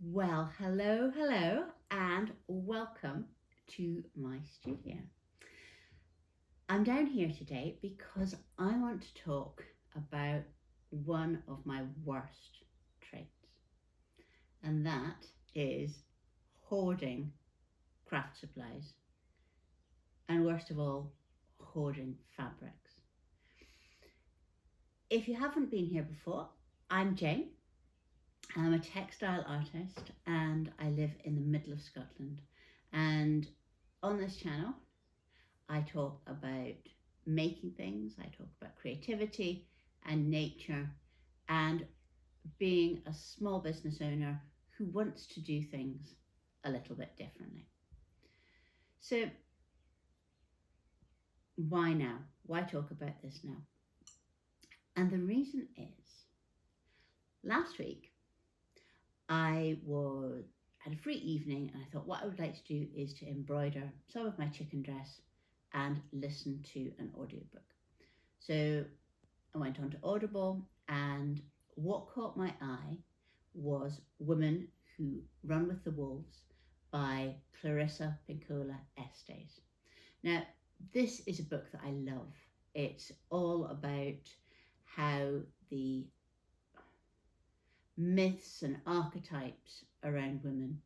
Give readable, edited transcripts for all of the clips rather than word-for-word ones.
Well, hello, and welcome to my studio. I'm down here today because I want to talk about one of my worst traits, and that is hoarding craft supplies, and worst of all, hoarding fabrics. If you haven't been here before, I'm Jane. I'm a textile artist and I live in the middle of Scotland. And on this channel, I talk about making things, I talk about creativity and nature and being a small business owner who wants to do things a little bit differently. So, why now? Why talk about this now? And the reason is last week I had a free evening and I thought what I would like to do is to embroider some of my chicken dress and listen to an audiobook. So I went on to Audible, and what caught my eye was Women Who Run with the Wolves by Clarissa Pinkola Estes. Now, this is a book that I love. It's all about how the myths and archetypes around women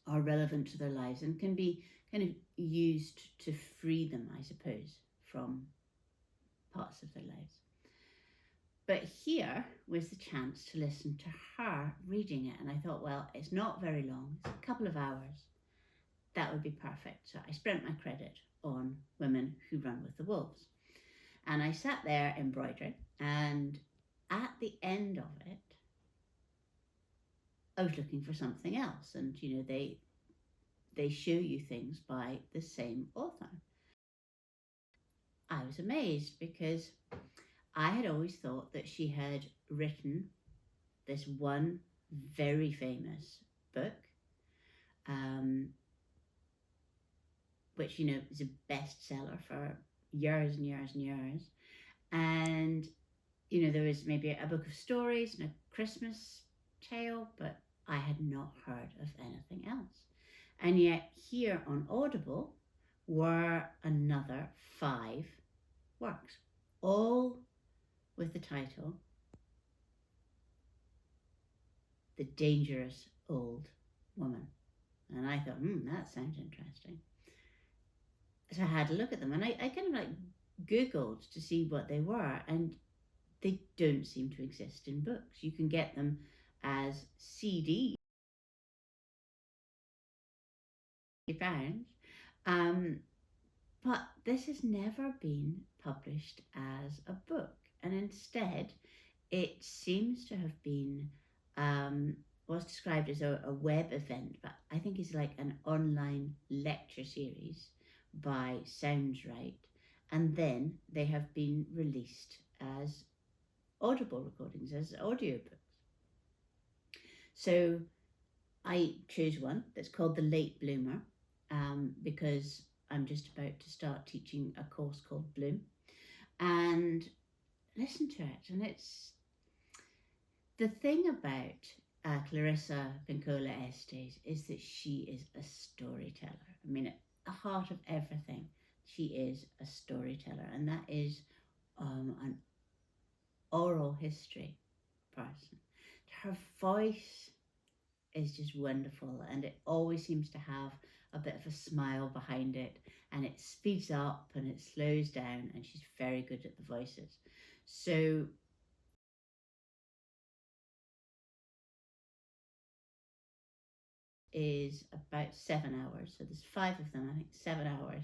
are relevant to their lives and can be kind of used to free them, I suppose, from parts of their lives. But here was the chance to listen to her reading it, and I thought, well, it's not very long, it's a couple of hours. That would be perfect. So I spent my credit on Women Who Run with the Wolves. And I sat there embroidering, and at the end of it, I was looking for something else. And they show you things by the same author. I was amazed because I had always thought that she had written this one very famous book, which is a bestseller for years and years and years. And there was maybe a book of stories and a Christmas tale, but I had not heard of anything else. And yet here on Audible were another 5 works, all with the title The Dangerous Old Woman. And I thought, that sounds interesting. So I had a look at them, and I kind of Googled to see what they were, and they don't seem to exist in books. You can get them as CDs, but this has never been published as a book, and instead it seems to have been what's described as a web event, but I think it's like an online lecture series by Sounds Right, and then they have been released as Audible recordings, as audiobooks. So I chose one that's called The Late Bloomer, because I'm just about to start teaching a course called Bloom, and listen to it. And it's the thing about Clarissa Pinkola Estes is that she is a storyteller. I mean, at the heart of everything, she is a storyteller, and that is an oral history person. Her voice is just wonderful, and it always seems to have a bit of a smile behind it, and it speeds up and it slows down, and she's very good at the voices. So is about 7 hours, so there's 5 of them, I think 7 hours,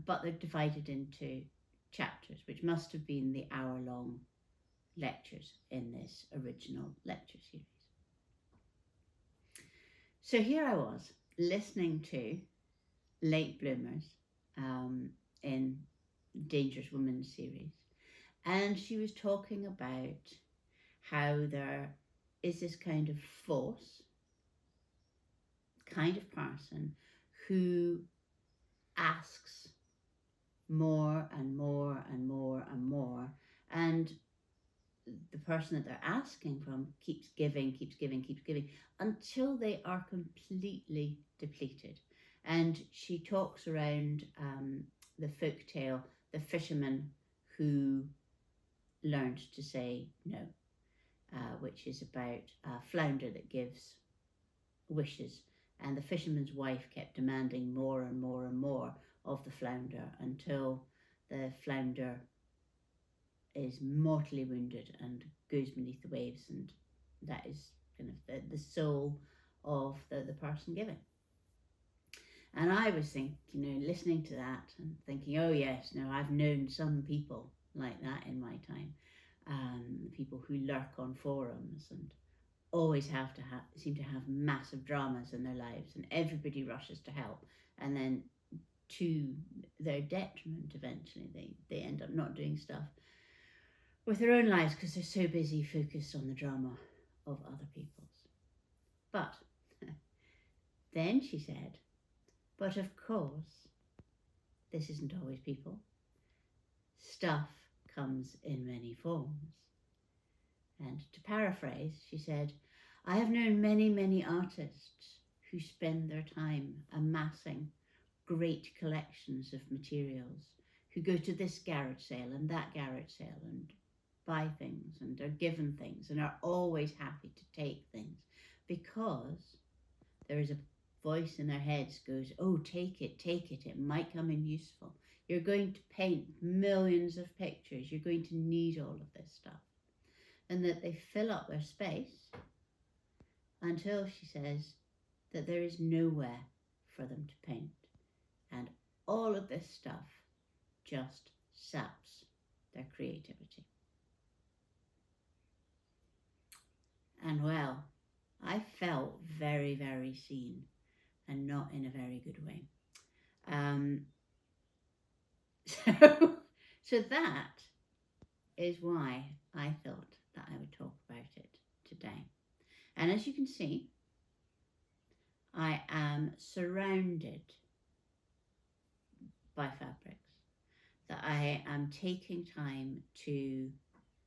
but they're divided into chapters, which must have been the hour-long lectures in this original lecture series. So here I was listening to Late Bloomers in Dangerous Women series, and she was talking about how there is this kind of force, kind of person who asks more and more and more and more, and the person that they're asking from keeps giving, keeps giving, keeps giving until they are completely depleted. And she talks around the folk tale, the fisherman who learned to say no, which is about a flounder that gives wishes. And the fisherman's wife kept demanding more and more and more of the flounder until the flounder is mortally wounded and goes beneath the waves, and that is kind of the soul of the person giving. And I was thinking, listening to that and thinking, oh yes, no, I've known some people like that in my time, people who lurk on forums and always seem to have massive dramas in their lives, and everybody rushes to help, and then to their detriment, eventually they end up not doing stuff with their own lives because they're so busy focused on the drama of other people's. But then she said, but of course, this isn't always people. Stuff comes in many forms. And to paraphrase, she said, I have known many, many artists who spend their time amassing great collections of materials, who go to this garage sale and that garage sale and buy things and are given things and are always happy to take things because there is a voice in their heads goes, oh, take it, it might come in useful. You're going to paint millions of pictures, you're going to need all of this stuff. And that they fill up their space until, she says, that there is nowhere for them to paint. And all of this stuff just saps their creativity. And well, I felt very, very seen and not in a very good way. So that is why I thought that I would talk about it today. And as you can see, I am surrounded by fabrics that I am taking time to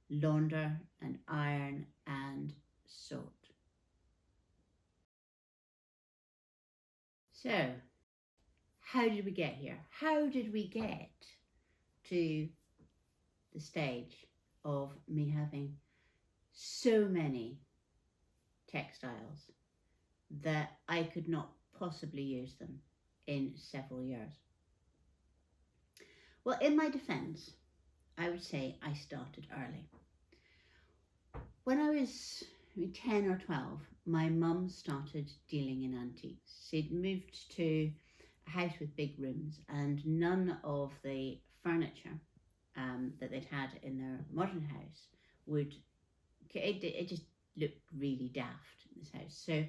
launder and iron and sort. So, how did we get here? How did we get to the stage of me having so many textiles that I could not possibly use them in several years? Well, in my defense, I would say I started early. When I was 10 or 12, my mum started dealing in antiques. She'd moved to a house with big rooms, and none of the furniture that they'd had in their modern house it just looked really daft in this house. So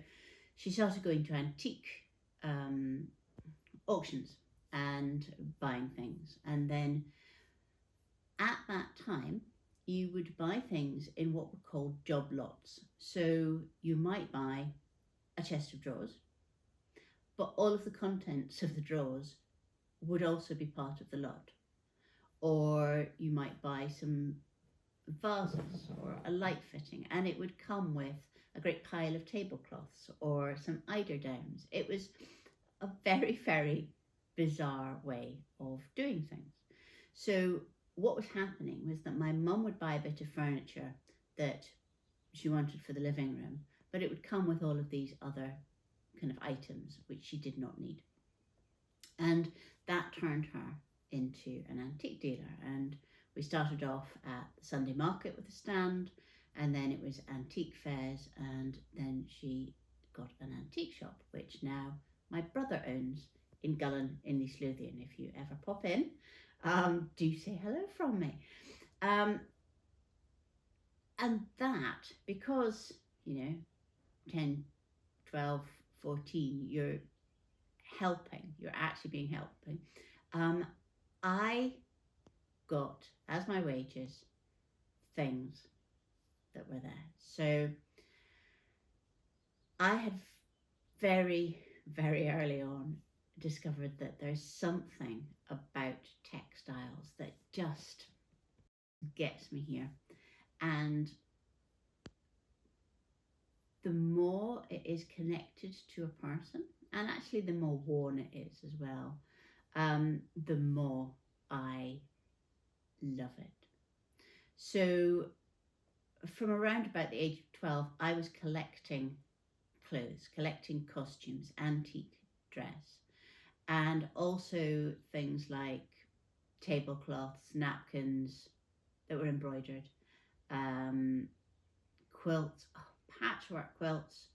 she started going to antique auctions and buying things. And then at that time, you would buy things in what were called job lots. So you might buy a chest of drawers, but all of the contents of the drawers would also be part of the lot. Or you might buy some vases or a light fitting, and it would come with a great pile of tablecloths or some eiderdowns. It was a very, very bizarre way of doing things. So what was happening was that my mum would buy a bit of furniture that she wanted for the living room, but it would come with all of these other kind of items which she did not need. And that turned her into an antique dealer. And we started off at the Sunday market with a stand, and then it was antique fairs, and then she got an antique shop, which now my brother owns in Gullen in East Lothian. If you ever pop in, do say hello from me. And that, because, 10, 12, 14, you're actually being helping. I got, as my wages, things that were there. So I had very, very early on discovered that there's something about textiles that just gets me here. And the more it is connected to a person, and actually the more worn it is as well, the more I love it. So from around about the age of 12, I was collecting clothes, collecting costumes, antique dress, and also things like tablecloths, napkins that were embroidered, um, quilts, oh, patchwork quilts,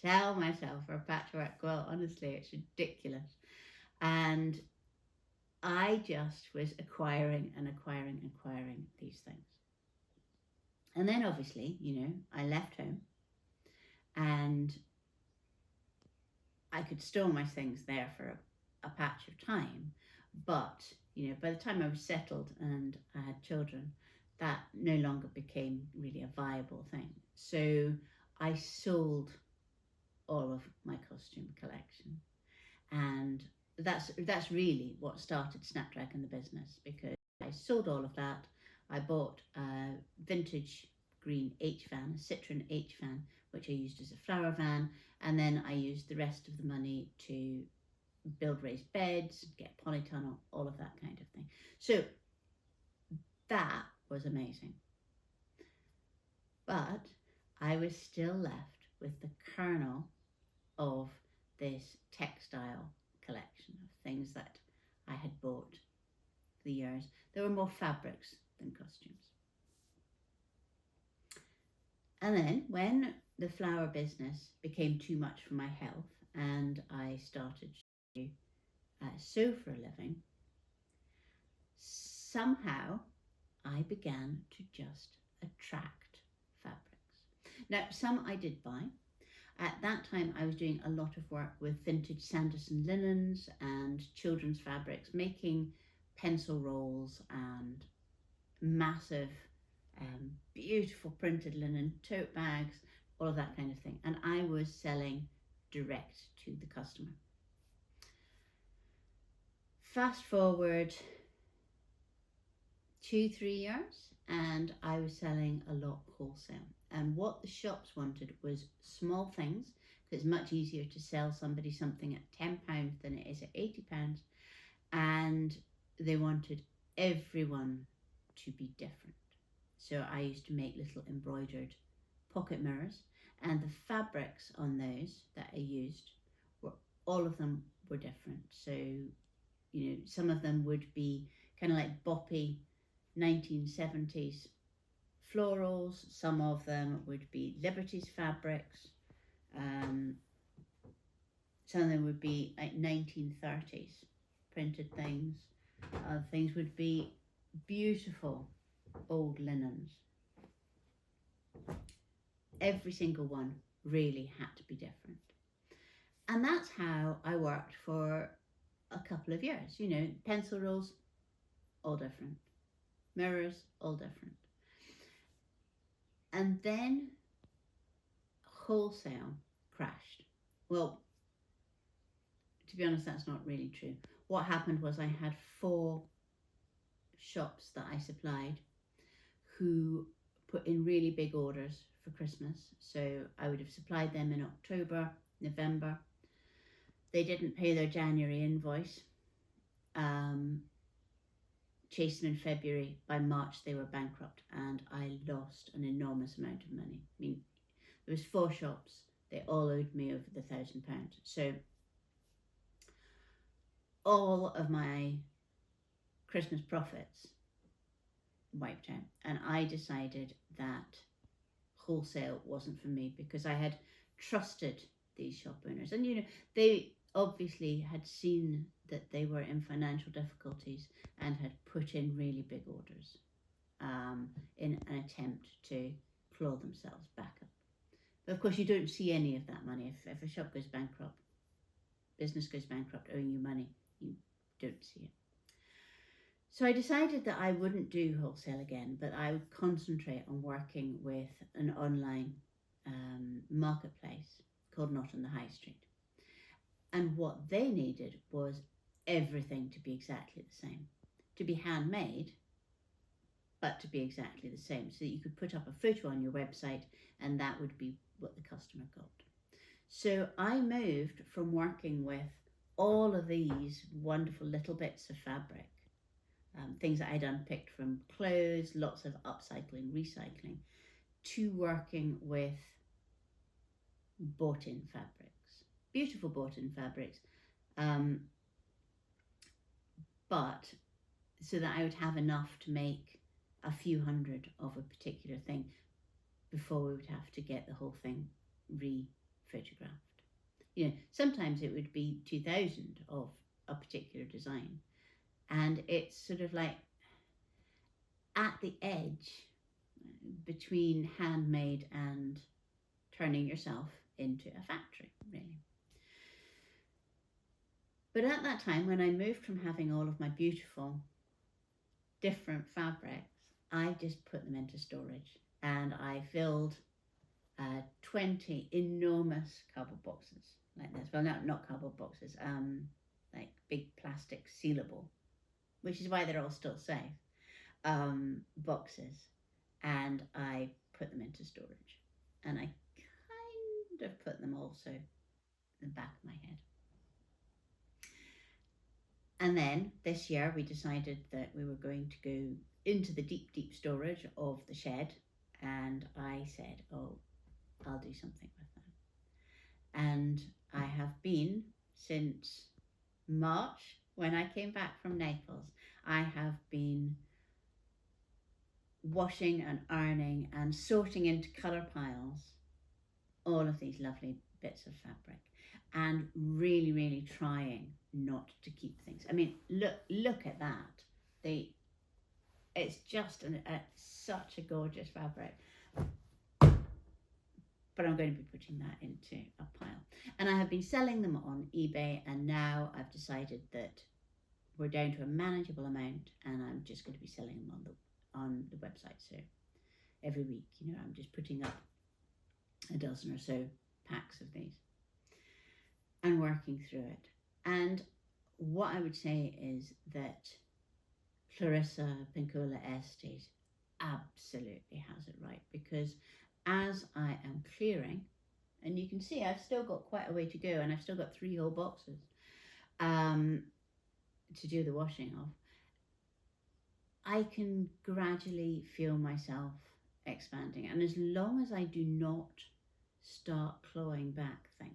sell myself for a patchwork quilt. Honestly, it's ridiculous. And I just was acquiring and acquiring and acquiring these things. And then obviously, I left home and I could store my things there for a patch of time. But, by the time I was settled and I had children, that no longer became really a viable thing. So I sold all of my costume collection. And that's really what started Snapdragon the business, because I sold all of that. I bought a vintage green H van, a Citroen H van, which I used as a flower van, and then I used the rest of the money to build raised beds, get polytunnel, all of that kind of thing. So that was amazing. But I was still left with the kernel of this textile collection of things that I had bought the years. There were more fabrics than costumes. And then when the flower business became too much for my health and I started to sew for a living, somehow I began to just attract fabrics. Now, some I did buy. At that time, I was doing a lot of work with vintage Sanderson linens and children's fabrics, making pencil rolls and massive, beautiful printed linen, tote bags, all of that kind of thing. And I was selling direct to the customer. Fast forward 2-3 years, and I was selling a lot wholesale. And what the shops wanted was small things, because it's much easier to sell somebody something at £10 than it is at £80. And they wanted everyone to be different. So I used to make little embroidered pocket mirrors, and the fabrics on those that I used were, all of them were different. So, some of them would be kind of like boppy 1970s florals, some of them would be Liberty's fabrics, some of them would be like 1930s printed things, other things would be beautiful old linens. Every single one really had to be different. And that's how I worked for a couple of years. Pencil rolls, all different. Mirrors, all different. And then wholesale crashed. Well, to be honest, that's not really true. What happened was I had 4 shops that I supplied who put in really big orders for Christmas. So I would have supplied them in October, November. They didn't pay their January invoice. Chased them in February. By March they were bankrupt, and I lost an enormous amount of money. I mean, there was 4 shops. They all owed me over the £1,000. So all of my Christmas profits wiped out, and I decided that wholesale wasn't for me, because I had trusted these shop owners, and they obviously had seen that they were in financial difficulties and had put in really big orders in an attempt to claw themselves back up. But of course you don't see any of that money. If a shop goes bankrupt, business goes bankrupt owing you money, you don't see it. So I decided that I wouldn't do wholesale again, but I would concentrate on working with an online marketplace called Not on the High Street. And what they needed was everything to be exactly the same, to be handmade, but to be exactly the same, so that you could put up a photo on your website and that would be what the customer got. So I moved from working with all of these wonderful little bits of fabric, things that I'd unpicked from clothes, lots of upcycling, recycling, to working with bought-in fabrics, beautiful bought-in fabrics, but so that I would have enough to make a few hundred of a particular thing before we would have to get the whole thing re-photographed. Sometimes it would be 2,000 of a particular design, and it's sort of like at the edge between handmade and turning yourself into a factory, really. But at that time, when I moved from having all of my beautiful different fabrics, I just put them into storage, and I filled 20 enormous cardboard boxes like this. Well, not cardboard boxes, like big plastic sealable, which is why they're all still safe, boxes, and I put them into storage. And I kind of put them also in the back of my head. And then this year we decided that we were going to go into the deep, deep storage of the shed, and I said, oh, I'll do something with them. And I have been since March, when I came back from Naples, I have been washing and ironing and sorting into colour piles all of these lovely bits of fabric, and really, really trying not to keep things. I mean, look at that. It's just such a gorgeous fabric. But I'm going to be putting that into a pile. And I have been selling them on eBay, and now I've decided that we're down to a manageable amount, and I'm just going to be selling them on the website. So every week, I'm just putting up a dozen or so packs of these and working through it. And what I would say is that Clarissa Pinkola Estate absolutely has it right, because as I am clearing, and you can see I've still got quite a way to go, and I've still got 3 whole boxes to do the washing of, I can gradually feel myself expanding. And as long as I do not start clawing back things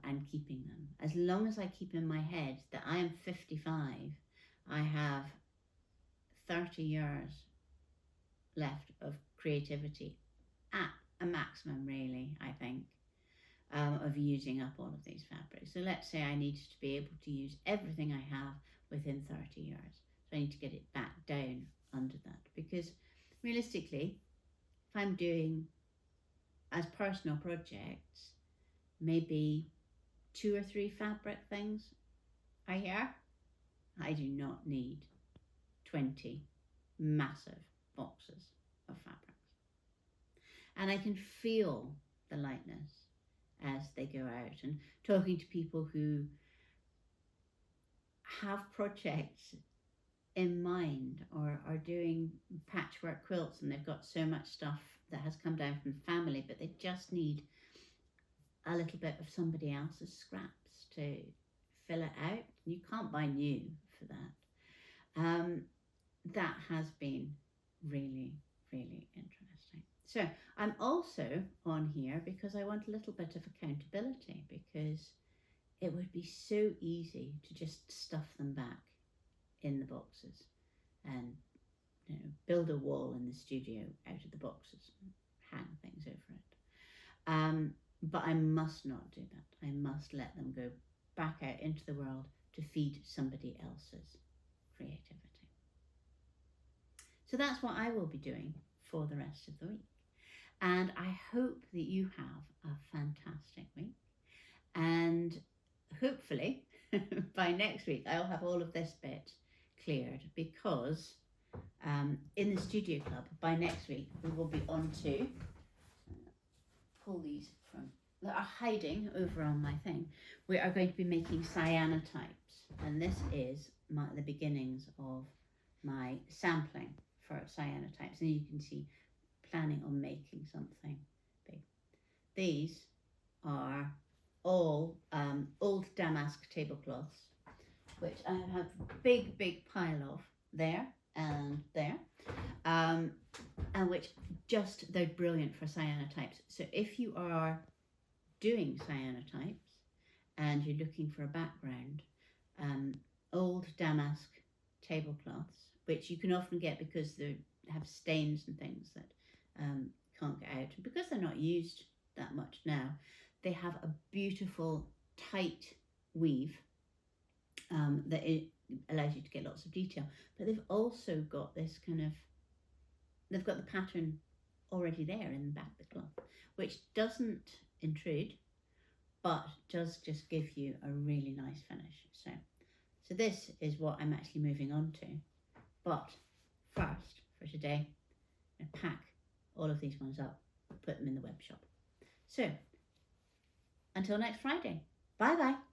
and keeping them, as long as I keep in my head that I am 55, I have 30 years left of creativity at a maximum, really, I think, of using up all of these fabrics. So let's say I needed to be able to use everything I have within 30 years. So I need to get it back down under that, because realistically, if I'm doing as personal projects, maybe 2 or 3 fabric things a year, I do not need 20 massive boxes of fabrics. And I can feel the lightness as they go out, and talking to people who have projects in mind or are doing patchwork quilts, and they've got so much stuff that has come down from family, but they just need a little bit of somebody else's scraps to fill it out. You can't buy new for that. That has been really, really interesting. So I'm also on here because I want a little bit of accountability, because it would be so easy to just stuff them back in the boxes and build a wall in the studio out of the boxes and hang things over it. But I must not do that. I must let them go back out into the world to feed somebody else's creativity. So that's what I will be doing for the rest of the week. And I hope that you have a fantastic week. And hopefully by next week I'll have all of this bit cleared, because in the studio club by next week we will be on to pull these from that are hiding over on my thing. We are going to be making cyanotypes, and this is the beginnings of my sampling for cyanotypes, and you can see planning on making something big. These are all old damask tablecloths, which I have a big pile of there and there, and which they're brilliant for cyanotypes. So if you are doing cyanotypes and you're looking for a background, old damask tablecloths, which you can often get because they have stains and things that can't get out, and because they're not used that much now, they have a beautiful tight weave that it allows you to get lots of detail. But they've also got this they've got the pattern already there in the back of the cloth, which doesn't intrude, but does just give you a really nice finish. So this is what I'm actually moving on to. But first, for today, I'm going to pack all of these ones up, put them in the web shop. So until next Friday, bye bye.